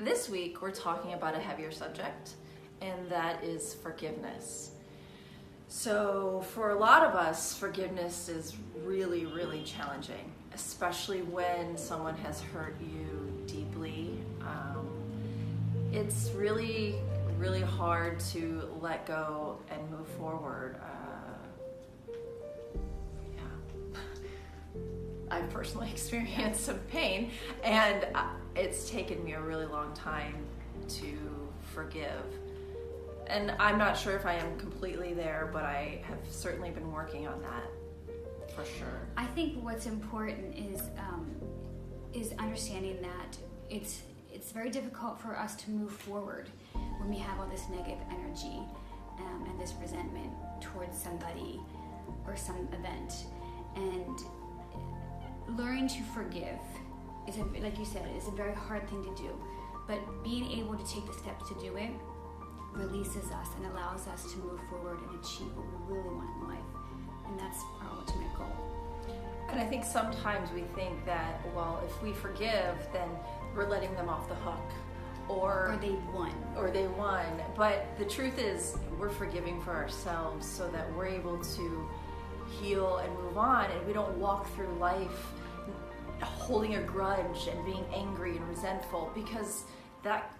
This week we're talking about a heavier subject, and that is forgiveness. So for a lot of us, forgiveness is really, really challenging, especially when someone has hurt you deeply. It's really, really hard to let go and move forward. I've personally experienced some pain, and it's taken me a really long time to forgive. And I'm not sure if I am completely there, but I have certainly been working on that, for sure. I think what's important is understanding that it's very difficult for us to move forward when we have all this negative energy and this resentment towards somebody or some event. And learning to forgive is, like you said, is a very hard thing to do. But being able to take the steps to do it releases us and allows us to move forward and achieve what we really want in life. And that's our ultimate goal. And I think sometimes we think that, well, if we forgive, then we're letting them off the hook. Or they won. But the truth is, we're forgiving for ourselves so that we're able to heal and move on, and we don't walk through life holding a grudge and being angry and resentful, because that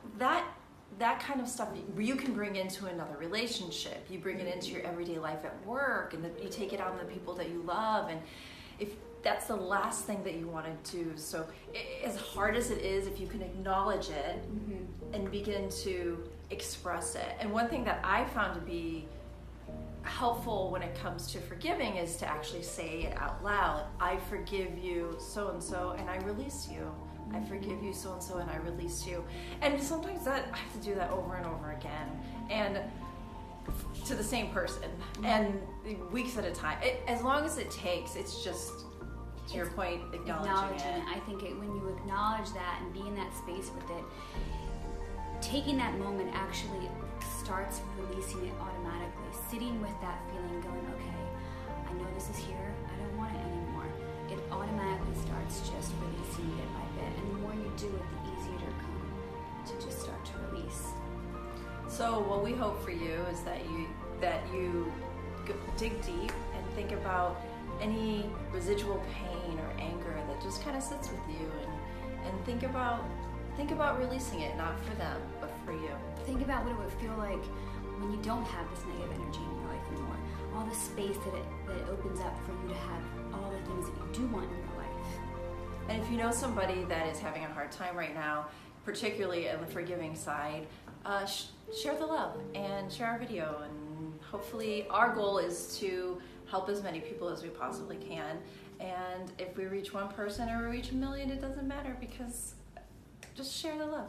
kind of stuff you can bring into another relationship. You bring it into your everyday life at work, and you take it on the people that you love, and if that's the last thing that you want to do. So as hard as it is, if you can acknowledge it and begin to express it. And one thing that I found to be helpful when it comes to forgiving is to actually say it out loud. I forgive you so-and-so and I release you. I forgive you so-and-so and I release you. And sometimes I have to do that over and over again, and to the same person, and weeks at a time. As long as it takes, it's just, to your point, acknowledging it. I think when you acknowledge that and be in that space with it, taking that moment actually starts releasing it automatically. Sitting with that feeling, going, okay, I know this is here, I don't want it anymore. It automatically starts just releasing bit by bit. And the more you do it, the easier it'll come to just start to release. So what we hope for you is that you dig deep and think about any residual pain or anger that just kind of sits with you, and think about releasing it, not for them, but for you. Think about what it would feel like when you don't have this negative energy in your life anymore. All the space that it opens up for you to have all the things that you do want in your life. And if you know somebody that is having a hard time right now, particularly on the forgiving side, share the love and share our video. And hopefully our goal is to help as many people as we possibly can. And if we reach one person or we reach 1 million, it doesn't matter, because just share the love.